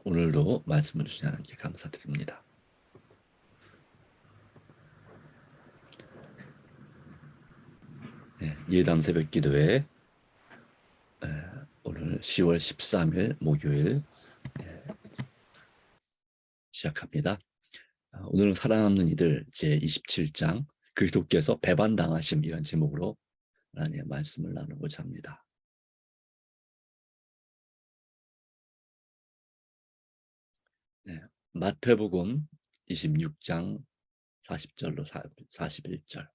오늘도 말씀을 주신 하나님께 감사드립니다. 예담 새벽 기도회 오늘 10월 13일 목요일 시작합니다. 오늘은 살아남는 이들 제27장 그리스도께서 배반당하심이라는 제목으로 하나님의 말씀을 나누고자 합니다. 마태복음 26장 40절로 41절.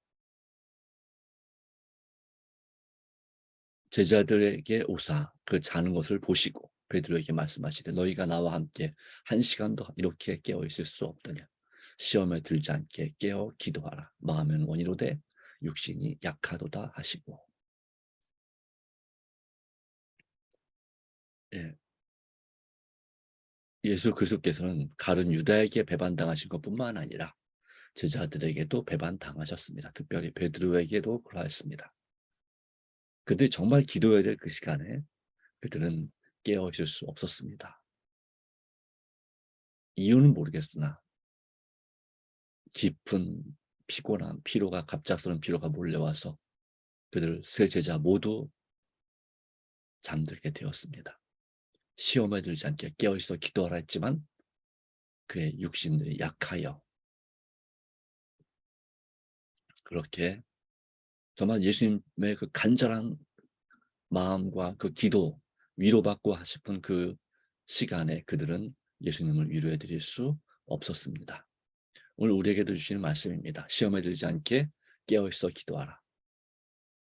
제자들에게 오사 그 자는 것을 보시고 베드로에게 말씀하시되 너희가 나와 함께 한 시간도 이렇게 깨어 있을 수 없더냐. 시험에 들지 않게 깨어 기도하라. 마음은 원이로되 육신이 약하도다 하시고. 예, 예수 그리스도께서는 가룟 유다에게 배반당하신 것뿐만 아니라 제자들에게도 배반당하셨습니다. 특별히 베드로에게도 그러했습니다. 그들이 정말 기도해야 될 그 시간에 그들은 깨어 있을 수 없었습니다. 이유는 모르겠으나 깊은 피곤함, 피로가 갑작스러운 피로가 몰려와서 그들 세 제자 모두 잠들게 되었습니다. 시험에 들지 않게 깨어있어 기도하라 했지만 그의 육신들이 약하여 그렇게 정말 예수님의 그 간절한 마음과 그 기도 위로받고 싶은 그 시간에 그들은 예수님을 위로해 드릴 수 없었습니다. 오늘 우리에게도 주시는 말씀입니다. 시험에 들지 않게 깨어있어 기도하라.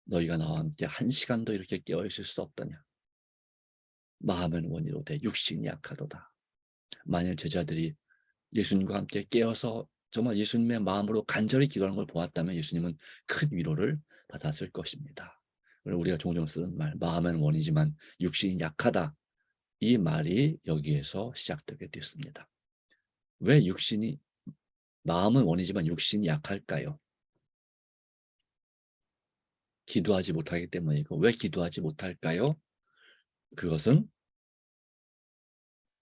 너희가 나와 함께 한 시간도 이렇게 깨어있을 수 없더냐. 마음은 원이로되 육신이 약하도다. 만일 제자들이 예수님과 함께 깨어서 정말 예수님의 마음으로 간절히 기도하는 걸 보았다면 예수님은 큰 위로를 받았을 것입니다. 우리가 종종 쓰는 말, 마음은 원이지만 육신이 약하다. 이 말이 여기에서 시작되게 됐습니다. 왜 마음은 원이지만 육신이 약할까요? 기도하지 못하기 때문이고, 왜 기도하지 못할까요? 그것은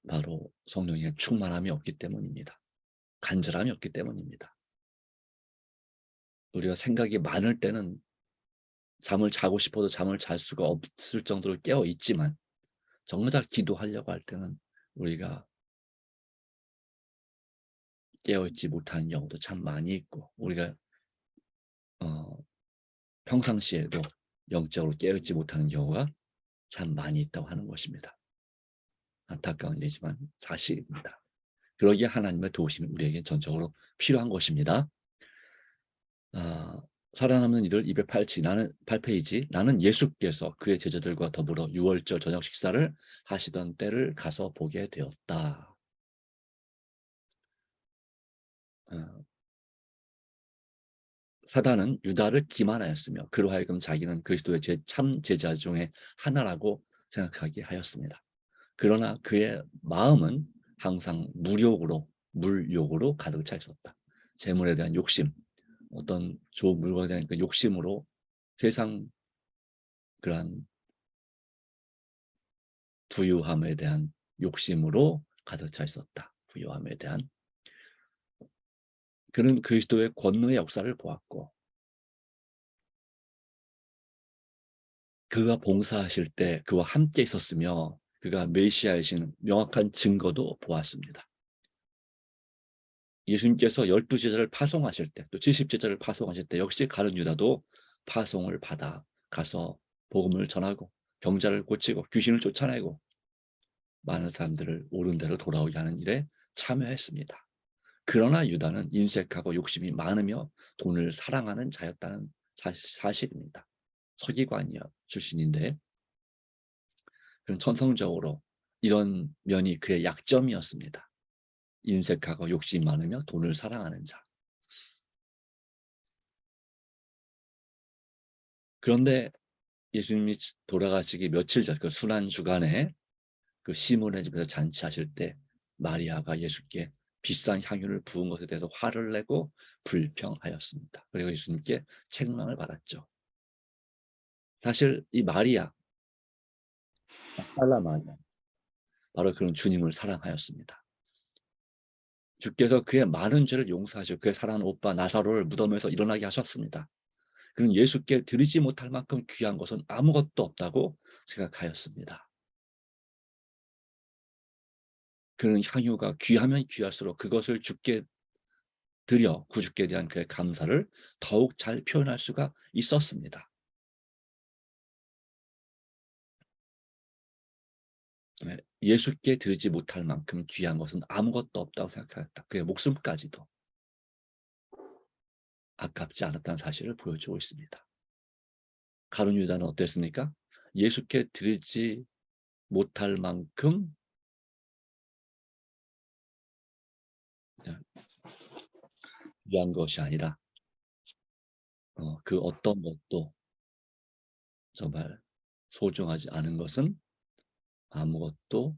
바로 성령의 충만함이 없기 때문입니다. 간절함이 없기 때문입니다. 우리가 생각이 많을 때는 잠을 자고 싶어도 잠을 잘 수가 없을 정도로 깨어 있지만 정작 기도하려고 할 때는 우리가 깨어 있지 못하는 경우도 참 많이 있고 우리가 평상시에도 영적으로 깨어 있지 못하는 경우가 참 많이 있다고 하는 것입니다. 안타까운 일이지만 사실입니다. 그러기에 하나님의 도우심이 우리에게 전적으로 필요한 것입니다. 살아남는 이들 208페이지 나는 예수께서 그의 제자들과 더불어 유월절 저녁 식사를 하시던 때를 가서 보게 되었다. 사단은 유다를 기만하였으며 그로 하여금 자기는 그리스도의 참 제자 중에 하나라고 생각하게 하였습니다. 그러나 그의 마음은 항상 물욕으로 가득 차 있었다. 재물에 대한 욕심, 어떤 좋은 물건에 대한 그 욕심으로 세상 그러한 부유함에 대한 욕심으로 가득 차 있었다. 부유함에 대한. 그는 그리스도의 권능의 역사를 보았고 그가 봉사하실 때 그와 함께 있었으며 그가 메시아이신 명확한 증거도 보았습니다. 예수님께서 12제자를 파송하실 때 또 70제자를 파송하실 때 역시 가룟 유다도 파송을 받아 가서 복음을 전하고 병자를 고치고 귀신을 쫓아내고 많은 사람들을 옳은 대로 돌아오게 하는 일에 참여했습니다. 그러나 유다는 인색하고 욕심이 많으며 돈을 사랑하는 자였다는 사실입니다. 서기관이요 출신인데 그런 천성적으로 이런 면이 그의 약점이었습니다. 인색하고 욕심이 많으며 돈을 사랑하는 자. 그런데 예수님이 돌아가시기 며칠 전 그 순환주간에 그 시몬의 집에서 잔치하실 때 마리아가 예수께 비싼 향유를 부은 것에 대해서 화를 내고 불평하였습니다. 그리고 예수님께 책망을 받았죠. 사실 이 마리아, 막달라 마리아, 바로 그런 주님을 사랑하였습니다. 주께서 그의 많은 죄를 용서하시고 그의 사랑하는 오빠 나사로를 무덤에서 일어나게 하셨습니다. 그는 예수께 드리지 못할 만큼 귀한 것은 아무것도 없다고 생각하였습니다. 그는 향유가 귀하면 귀할수록 그것을 주께 드려 구주께 대한 그의 감사를 더욱 잘 표현할 수가 있었습니다. 예수께 드리지 못할 만큼 귀한 것은 아무것도 없다고 생각하였다. 그의 목숨까지도 아깝지 않았다는 사실을 보여주고 있습니다. 가룟 유다는 어땠습니까? 예수께 드리지 못할 만큼 귀한 것이 아니라 그 어떤 것도 정말 소중하지 않은 것은 아무것도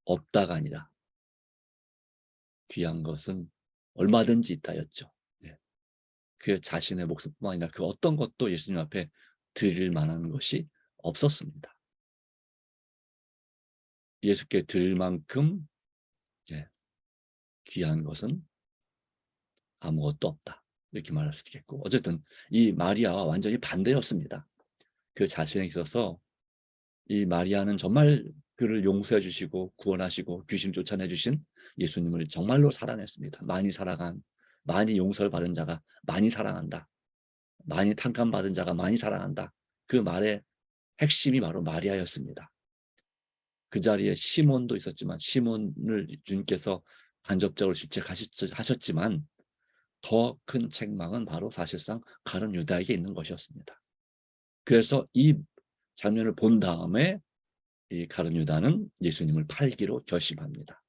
없다가 아니라 귀한 것은 얼마든지 있다였죠. 예. 그 자신의 목숨뿐만 아니라 그 어떤 것도 예수님 앞에 드릴 만한 것이 없었습니다. 예수께 드릴 만큼 예, 귀한 것은 아무것도 없다. 이렇게 말할 수 있겠고 어쨌든 이 마리아와 완전히 반대였습니다. 그 자신에 있어서 이 마리아는 정말 그를 용서해 주시고 구원하시고 귀신을 쫓아내 주신 예수님을 정말로 사랑했습니다. 많이 용서를 받은 자가 많이 사랑한다. 많이 탕감받은 자가 많이 사랑한다. 그 말의 핵심이 바로 마리아였습니다. 그 자리에 시몬도 있었지만 시몬을 주님께서 간접적으로 질책하셨지만 더 큰 책망은 바로 사실상 가룟 유다에게 있는 것이었습니다. 그래서 이 장면을 본 다음에 이 가룟 유다는 예수님을 팔기로 결심합니다.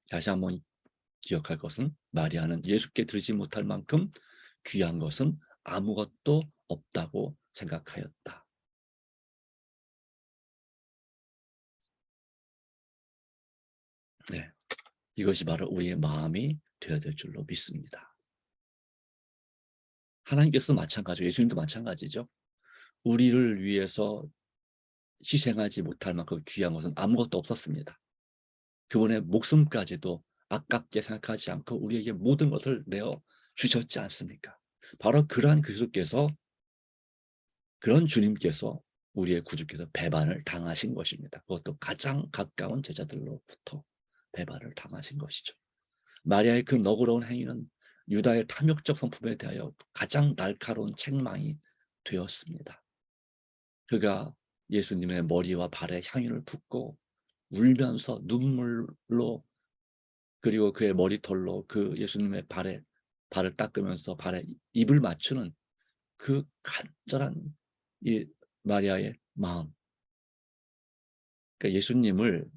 다시 한번 기억할 것은 마리아는 예수께 드리지 못할 만큼 귀한 것은 아무것도 없다고 생각하였다. 네, 이것이 바로 우리의 마음이 되어야 될 줄로 믿습니다. 하나님께서도 마찬가지고 예수님도 마찬가지죠. 우리를 위해서 희생하지 못할 만큼 귀한 것은 아무것도 없었습니다. 그분의 목숨까지도 아깝게 생각하지 않고 우리에게 모든 것을 내어 주셨지 않습니까? 바로 그러한 그런 주님께서 우리의 구주께서 배반을 당하신 것입니다. 그것도 가장 가까운 제자들로부터 배반을 당하신 것이죠. 마리아의 그 너그러운 행위는 유다의 탐욕적 성품에 대하여 가장 날카로운 책망이 되었습니다. 그가 예수님의 머리와 발에 향유를 붓고 울면서 눈물로 그리고 그의 머리털로 그 예수님의 발을 닦으면서 발에 입을 맞추는 그 간절한 이 마리아의 마음. 그러니까 예수님을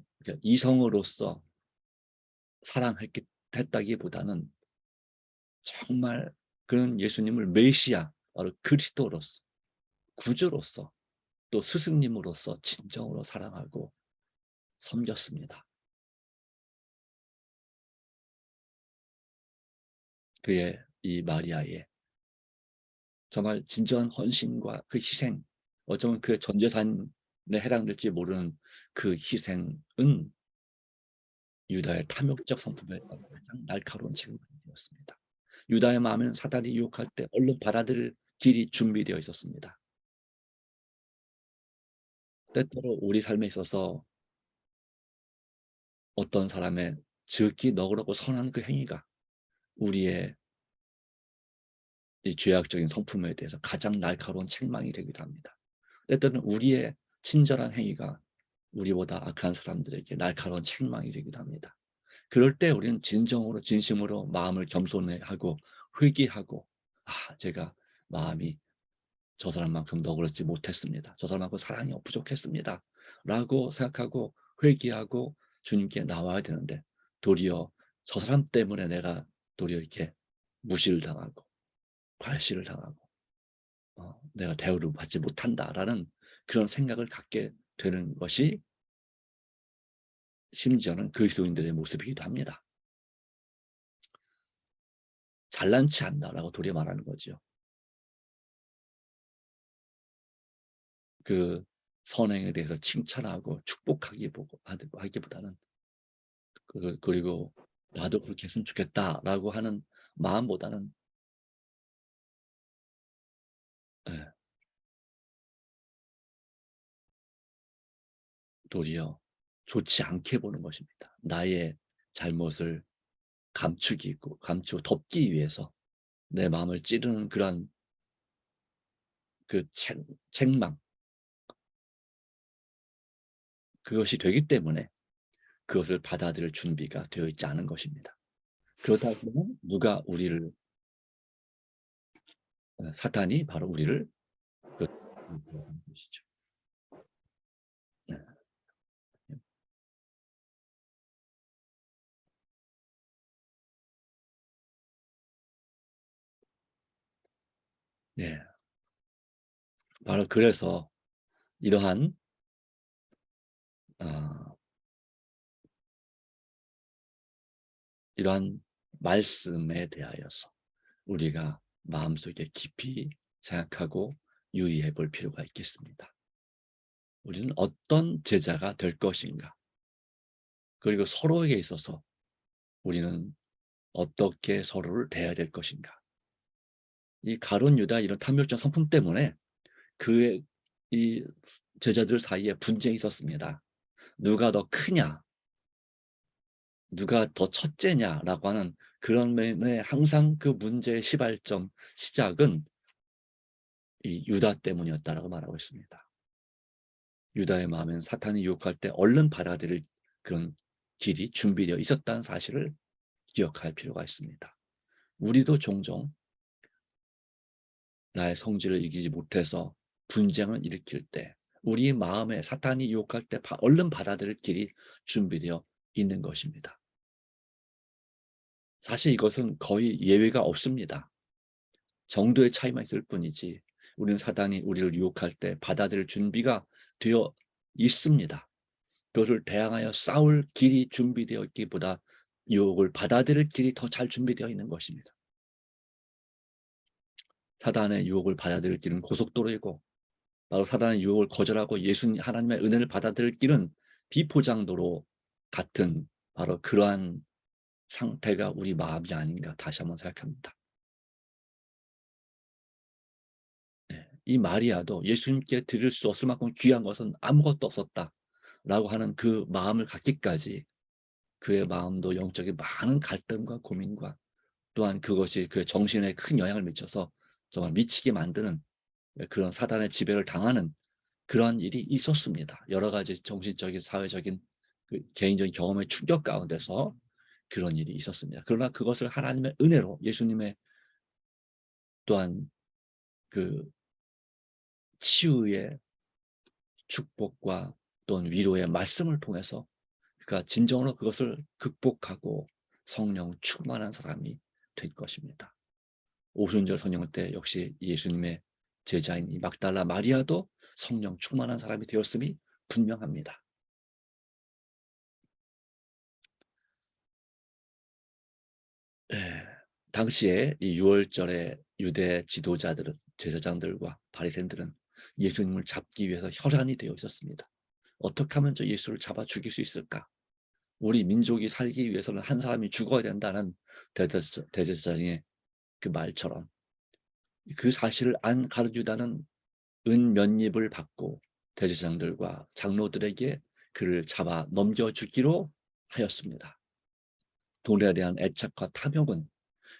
이성으로서 사랑했다기보다는 정말 그는 예수님을 메시아, 바로 그리스도로서, 구주로서, 또 스승님으로서 진정으로 사랑하고 섬겼습니다. 그의 이 마리아의 정말 진정한 헌신과 그 희생, 어쩌면 그 전 재산에 해당될지 모르는 그 희생은 유다의 탐욕적 성품에 가장 날카로운 책망이었습니다. 유다의 마음에는 사단이 유혹할 때 얼른 받아들일 길이 준비되어 있었습니다. 때때로 우리 삶에 있어서 어떤 사람의 지극히 너그럽고 선한 그 행위가 우리의 이 죄악적인 성품에 대해서 가장 날카로운 책망이 되기도 합니다. 때때로는 우리의 친절한 행위가 우리보다 악한 사람들에게 날카로운 책망이 되기도 합니다. 그럴 때 우리는 진정으로 진심으로 마음을 겸손해하고 회개하고 제가 마음이 저 사람만큼 너그럽지 못했습니다. 저 사람만큼 사랑이 부족했습니다. 라고 생각하고 회개하고 주님께 나와야 되는데 도리어 저 사람 때문에 내가 도리어 이렇게 무시를 당하고 괄시를 당하고 내가 대우를 받지 못한다라는 그런 생각을 갖게 되는 것이 심지어는 그리스도인들의 모습이기도 합니다. 잘난 체 한다라고 도리어 말하는 거죠. 그 선행에 대해서 칭찬하고 하기보다는 그리고 나도 그렇게 했으면 좋겠다라고 하는 마음보다는 예, 도리어 좋지 않게 보는 것입니다. 나의 잘못을 감추고 덮기 위해서 내 마음을 찌르는 그런 그 책망, 그것이 되기 때문에 그것을 받아들일 준비가 되어 있지 않은 것입니다. 그러다 보면 누가 우리를 사탄이 바로 우리를 그 것이죠. 네. 네. 바로 그래서 이러한 어, 이러한 말씀에 대하여서 우리가 마음속에 깊이 생각하고 유의해 볼 필요가 있겠습니다. 우리는 어떤 제자가 될 것인가? 그리고 서로에게 있어서 우리는 어떻게 서로를 대해야 될 것인가? 이 가룟 유다 이런 탐욕적 성품 때문에 그의 이 제자들 사이에 분쟁이 있었습니다. 누가 더 크냐, 누가 더 첫째냐라고 하는 그런 면에 항상 그 문제의 시발점, 시작은 이 유다 때문이었다라고 말하고 있습니다. 유다의 마음에는 사탄이 유혹할 때 얼른 받아들일 그런 길이 준비되어 있었다는 사실을 기억할 필요가 있습니다. 우리도 종종 나의 성질을 이기지 못해서 분쟁을 일으킬 때 우리 마음에 사탄이 유혹할 때 얼른 받아들일 길이 준비되어 있는 것입니다. 사실 이것은 거의 예외가 없습니다. 정도의 차이만 있을 뿐이지 우리는 사탄이 우리를 유혹할 때 받아들일 준비가 되어 있습니다. 그것을 대항하여 싸울 길이 준비되어 있기보다 유혹을 받아들일 길이 더 잘 준비되어 있는 것입니다. 사단의 유혹을 받아들일 길은 고속도로이고 바로 사단의 유혹을 거절하고 예수님 하나님의 은혜를 받아들일 길은 비포장도로 같은 바로 그러한 상태가 우리 마음이 아닌가 다시 한번 생각합니다. 네. 이 마리아도 예수님께 드릴 수 없을 만큼 귀한 것은 아무것도 없었다라고 하는 그 마음을 갖기까지 그의 마음도 영적인 많은 갈등과 고민과 또한 그것이 그의 정신에 큰 영향을 미쳐서 정말 미치게 만드는 그런 사단의 지배를 당하는 그러한 일이 있었습니다. 여러 가지 정신적인, 사회적인, 개인적인 경험의 충격 가운데서 그런 일이 있었습니다. 그러나 그것을 하나님의 은혜로 예수님의 또한 그 치유의 축복과 또는 위로의 말씀을 통해서 그가 진정으로 그것을 극복하고 성령 충만한 사람이 될 것입니다. 오순절 성령 때 역시 예수님의 제자인 이 막달라 마리아도 성령 충만한 사람이 되었음이 분명합니다. 예, 당시에 이 유월절에 유대 지도자들은 제사장들과 바리새인들은 예수님을 잡기 위해서 혈안이 되어 있었습니다. 어떻게 하면 저 예수를 잡아 죽일 수 있을까? 우리 민족이 살기 위해서는 한 사람이 죽어야 된다는 대제사장의 그 말처럼 그 사실을 안 가룟 유다는 은 몇 입을 받고 대제사장들과 장로들에게 그를 잡아 넘겨주기로 하였습니다. 돈에 대한 애착과 탐욕은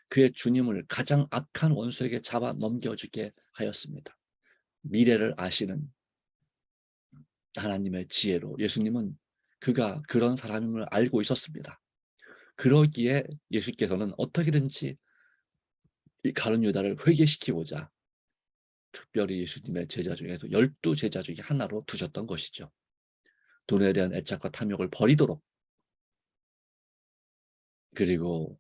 그의 주님을 가장 악한 원수에게 잡아 넘겨주게 하였습니다. 미래를 아시는 하나님의 지혜로 예수님은 그가 그런 사람임을 알고 있었습니다. 그러기에 예수께서는 어떻게든지 이 가룟 유다를 회개시키고자 특별히 예수님의 제자 중에서 12제자 중에 하나로 두셨던 것이죠. 돈에 대한 애착과 탐욕을 버리도록 그리고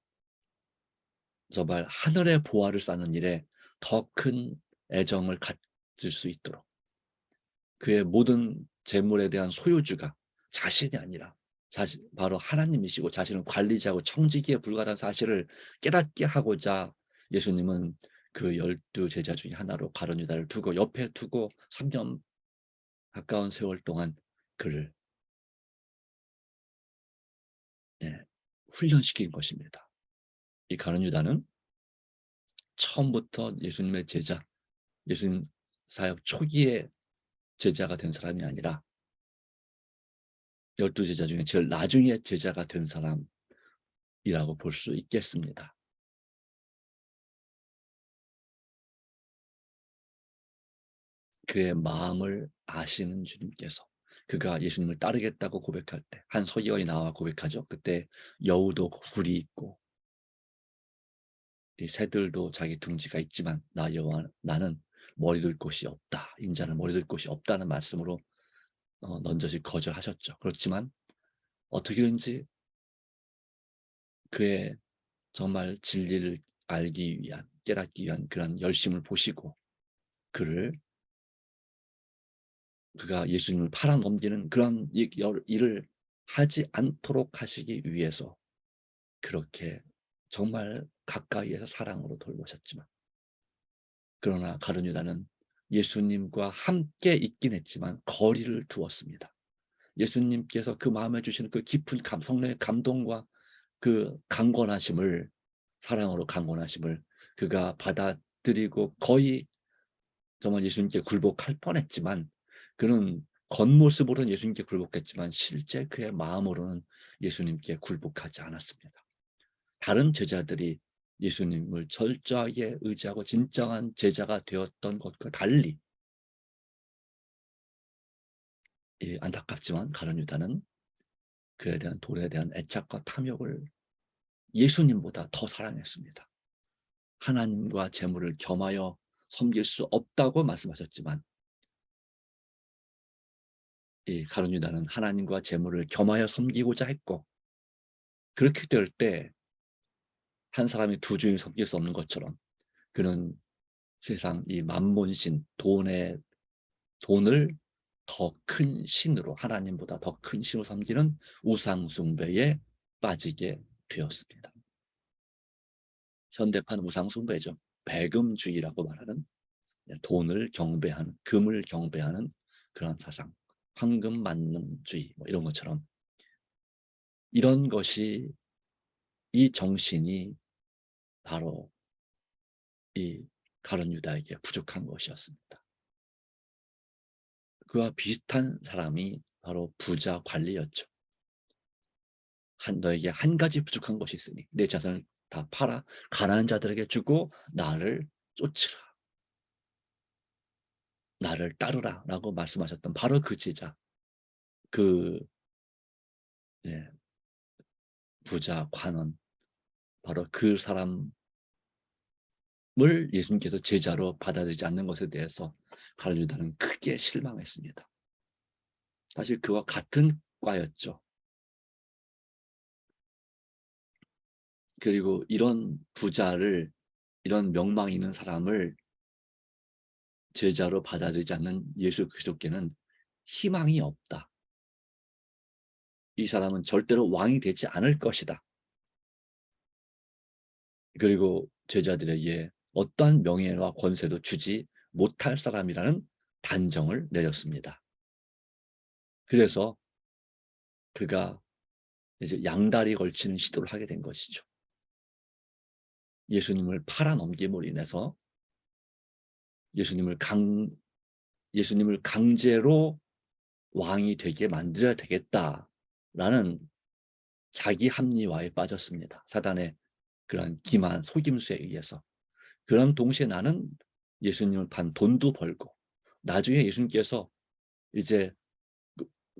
정말 하늘의 보화를 쌓는 일에 더 큰 애정을 가질 수 있도록 그의 모든 재물에 대한 소유주가 자신이 아니라 바로 하나님이시고 자신은 관리자고 청지기에 불과한 사실을 깨닫게 하고자 예수님은 그 12제자 중에 하나로 가룟 유다를 두고 옆에 두고 3년 가까운 세월 동안 그를 훈련시킨 것입니다. 이 가룟 유다는 처음부터 예수님의 제자, 예수님 사역 초기에 제자가 된 사람이 아니라 12제자 중에 제일 나중에 제자가 된 사람이라고 볼 수 있겠습니다. 그의 마음을 아시는 주님께서, 그가 예수님을 따르겠다고 고백할 때 한 서기관이 나와 고백하죠. 그때 여우도 굴이 있고 이 새들도 자기 둥지가 있지만 나 여호와 나는 머리 둘 곳이 없다. 인자는 머리 둘 곳이 없다는 말씀으로 넌저시 거절하셨죠. 그렇지만 어떻게든지 그의 정말 진리를 알기 위한, 깨닫기 위한 그런 열심을 보시고 그가 예수님을 팔아넘기는 그런 일을 하지 않도록 하시기 위해서 그렇게 정말 가까이에서 사랑으로 돌보셨지만, 그러나 가룟 유다는 예수님과 함께 있긴 했지만 거리를 두었습니다. 예수님께서 그 마음에 주시는 그 깊은 성령의 감동과 그 강권하심을, 사랑으로 강권하심을 그가 받아들이고 거의 정말 예수님께 굴복할 뻔했지만, 그는 겉모습으로는 예수님께 굴복했지만 실제 그의 마음으로는 예수님께 굴복하지 않았습니다. 다른 제자들이 예수님을 철저하게 의지하고 진정한 제자가 되었던 것과 달리, 안타깝지만 가룟 유다는 그에 대한 돌에 대한 애착과 탐욕을 예수님보다 더 사랑했습니다. 하나님과 재물을 겸하여 섬길 수 없다고 말씀하셨지만 이 가룟 유다는 하나님과 재물을 겸하여 섬기고자 했고, 그렇게 될 때 한 사람이 두 주인을 섬길 수 없는 것처럼 그는 세상 이 만몬신, 돈을 더 큰 신으로, 하나님보다 더 큰 신으로 섬기는 우상 숭배에 빠지게 되었습니다. 현대판 우상 숭배죠. 배금주의라고 말하는, 돈을 경배하는, 금을 경배하는 그런 사상, 황금만능주의 이런 것처럼, 이런 것이, 이 정신이 바로 이 가룟 유다에게 부족한 것이었습니다. 그와 비슷한 사람이 바로 부자 관리였죠. 너에게 한 가지 부족한 것이 있으니 내 자산을 다 팔아 가난한 자들에게 주고 나를 쫓으라, 나를 따르라 라고 말씀하셨던 바로 그 제자, 그 부자 관원, 바로 그 사람을 예수님께서 제자로 받아들이지 않는 것에 대해서 가룟 유다는 크게 실망했습니다. 사실 그와 같은 과였죠. 그리고 이런 부자를, 이런 명망 있는 사람을 제자로 받아들이지 않는 예수 그리스도께는 희망이 없다. 이 사람은 절대로 왕이 되지 않을 것이다. 그리고 제자들에게 어떠한 명예와 권세도 주지 못할 사람이라는 단정을 내렸습니다. 그래서 그가 이제 양다리 걸치는 시도를 하게 된 것이죠. 예수님을 팔아넘김으로 인해서 예수님을 강제로 왕이 되게 만들어야 되겠다라는 자기 합리화에 빠졌습니다. 사단의 그런 기만, 속임수에 의해서. 그런 동시에 나는 예수님을 판 돈도 벌고, 나중에 예수님께서 이제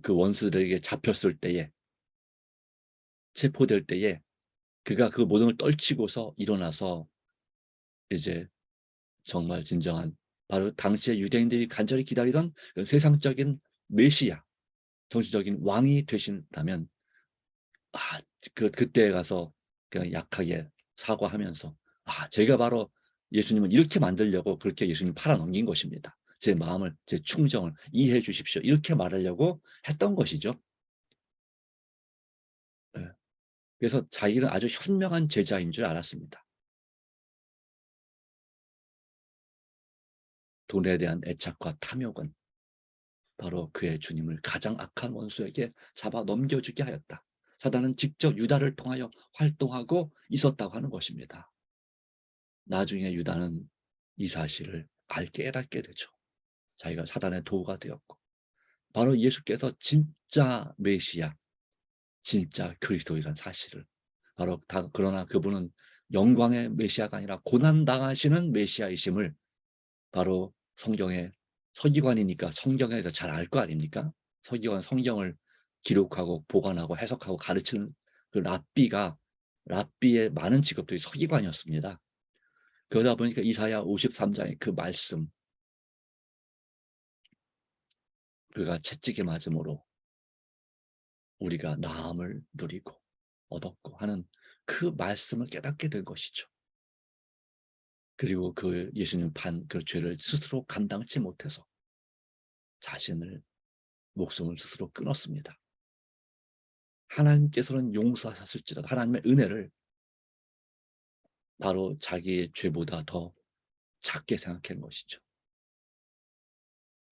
그 원수들에게 잡혔을 때에, 체포될 때에 그가 그 모든 걸 떨치고서 일어나서 이제 정말 진정한, 바로 당시에 유대인들이 간절히 기다리던 세상적인 메시아, 정치적인 왕이 되신다면, 그때 가서 그냥 약하게 사과하면서, 제가 바로 예수님을 이렇게 만들려고 그렇게 예수님을 팔아넘긴 것입니다. 제 마음을, 제 충정을 이해해 주십시오. 이렇게 말하려고 했던 것이죠. 네. 그래서 자기는 아주 현명한 제자인 줄 알았습니다. 돈에 대한 애착과 탐욕은 바로 그의 주님을 가장 악한 원수에게 잡아 넘겨주게 하였다. 사단은 직접 유다를 통하여 활동하고 있었다고 하는 것입니다. 나중에 유다는 이 사실을 깨닫게 되죠. 자기가 사단의 도구가 되었고, 바로 예수께서 진짜 메시아, 진짜 그리스도이란 사실을, 바로 그러나 그분은 영광의 메시아가 아니라 고난당하시는 메시아이심을 바로 성경의 서기관이니까 성경에 더 잘 알 거 아닙니까? 서기관 성경을 기록하고 보관하고 해석하고 가르치는 그 랍비의 많은 직업들이 서기관이었습니다. 그러다 보니까 이사야 53장의 그 말씀, 그가 채찍에 맞음으로 우리가 나음을 누리고 얻었고 하는 그 말씀을 깨닫게 된 것이죠. 그리고 그 예수님 그 죄를 스스로 감당치 못해서 자신을 목숨을 스스로 끊었습니다. 하나님께서는 용서하셨을지라도 하나님의 은혜를 바로 자기의 죄보다 더 작게 생각한 것이죠.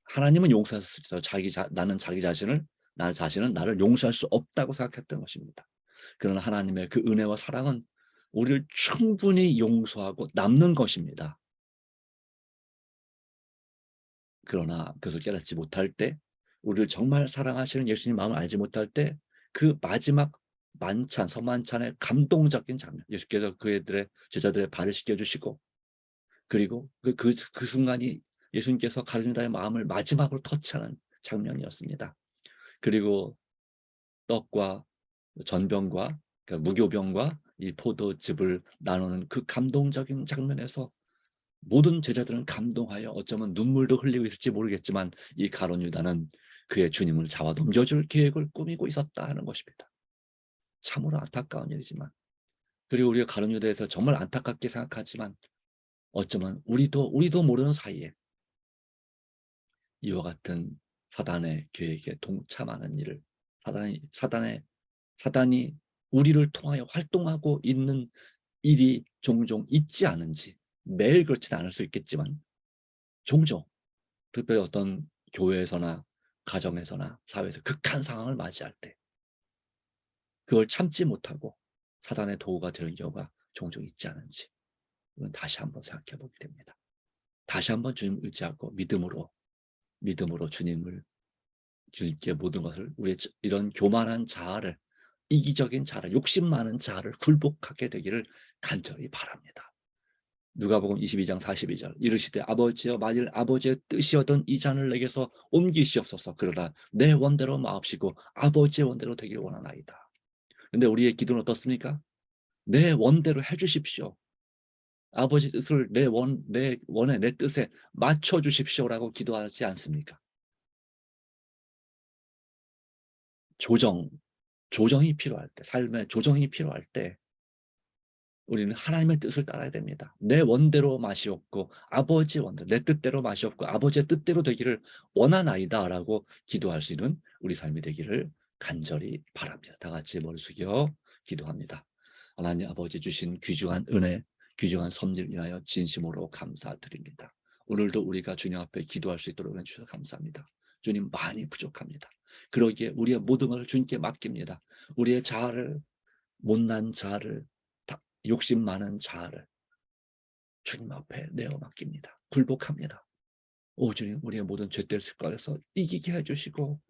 하나님은 용서하셨을지라도 나 자신은 나를 용서할 수 없다고 생각했던 것입니다. 그러나 하나님의 그 은혜와 사랑은 우리를 충분히 용서하고 남는 것입니다. 그러나 그것을 깨닫지 못할 때, 우리를 정말 사랑하시는 예수님 마음을 알지 못할 때, 그 마지막 만찬, 서만찬의 감동적인 장면, 예수께서 제자들의 발을 씻겨주시고, 그리고 그 순간이 예수님께서 가룟 유다의 마음을 마지막으로 터치하는 장면이었습니다. 그리고 떡과 전병과, 그러니까 무교병과 이 포도즙을 나누는 그 감동적인 장면에서 모든 제자들은 감동하여 어쩌면 눈물도 흘리고 있을지 모르겠지만, 이 가룟 유다는 그의 주님을 잡아 넘겨줄 계획을 꾸미고 있었다 하는 것입니다. 참으로 안타까운 일이지만, 그리고 우리가 가룟 유다에서 정말 안타깝게 생각하지만, 어쩌면 우리도 모르는 사이에 이와 같은 사단의 계획에 동참하는 일을, 사단이 우리를 통하여 활동하고 있는 일이 종종 있지 않은지, 매일 그렇지는 않을 수 있겠지만 종종, 특별히 어떤 교회에서나 가정에서나 사회에서 극한 상황을 맞이할 때 그걸 참지 못하고 사단의 도구가 되는 경우가 종종 있지 않은지, 이건 다시 한번 생각해 보게 됩니다. 다시 한번 주님 의지하고 믿음으로 주님께 모든 것을, 우리의 이런 교만한 자아를, 이기적인 자아를, 욕심 많은 자아를 굴복하게 되기를 간절히 바랍니다. 누가복음 22장 42절, 이르시되 아버지여, 만일 아버지의 뜻이었던 이 잔을 내게서 옮기시옵소서. 그러나 내 원대로 마옵시고 아버지의 원대로 되기를 원하나이다. 근데 우리의 기도는 어떻습니까? 내 원대로 해주십시오. 아버지 뜻을 내 원에, 내 뜻에 맞춰주십시오라고 기도하지 않습니까? 조정이 필요할 때, 삶의 조정이 필요할 때 우리는 하나님의 뜻을 따라야 됩니다. 내 원대로 마시옵고 아버지의 원대로, 내 뜻대로 마시옵고 아버지의 뜻대로 되기를 원하나이다라고 기도할 수 있는 우리 삶이 되기를 간절히 바랍니다. 다 같이 머리 숙여 기도합니다. 하나님 아버지 주신 귀중한 은혜, 귀중한 섭리를 인하여 진심으로 감사드립니다. 오늘도 우리가 주님 앞에 기도할 수 있도록 해주셔서 감사합니다. 주님, 많이 부족합니다. 그러기에 우리의 모든 것을 주님께 맡깁니다. 우리의 못난 자아를, 욕심 많은 자아를 주님 앞에 내어 맡깁니다. 굴복합니다. 오 주님, 우리의 모든 죄들 습관에서 이기게 해주시고,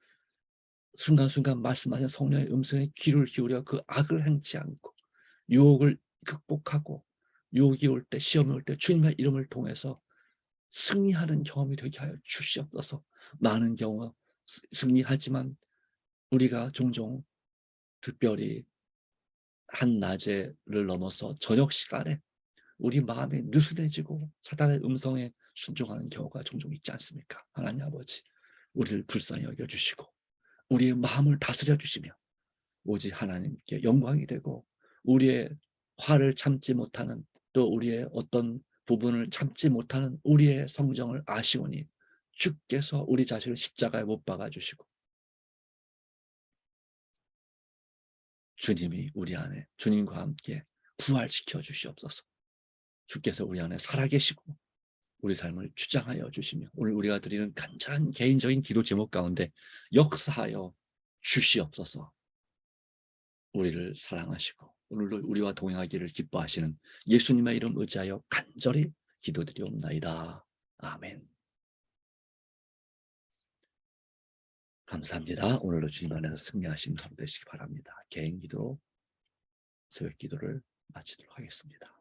순간순간 말씀하신 성령의 음성에 귀를 기울여 그 악을 행치 않고, 유혹을 극복하고, 유혹이 올 때, 시험이 올 때 주님의 이름을 통해서 승리하는 경험이 되게 하여 주시옵소서. 많은 경우 승리하지만 우리가 종종, 특별히 한낮에를 넘어서 저녁 시간에 우리 마음이 느슨해지고 사단의 음성에 순종하는 경우가 종종 있지 않습니까? 하나님 아버지, 우리를 불쌍히 여겨주시고 우리의 마음을 다스려 주시며 오직 하나님께 영광이 되고, 우리의 화를 참지 못하는, 또 우리의 어떤 부분을 참지 못하는 우리의 성정을 아시오니 주께서 우리 자신을 십자가에 못 박아 주시고 주님이 우리 안에, 주님과 함께 부활시켜 주시옵소서. 주께서 우리 안에 살아계시고 우리 삶을 주장하여 주시며 오늘 우리가 드리는 간절한 개인적인 기도 제목 가운데 역사하여 주시옵소서. 우리를 사랑하시고 오늘도 우리와 동행하기를 기뻐하시는 예수님의 이름 의지하여 간절히 기도드리옵나이다. 아멘. 감사합니다. 오늘도 주님 안에서 승리하신 하루 되시기 바랍니다. 개인 기도, 새벽 기도를 마치도록 하겠습니다.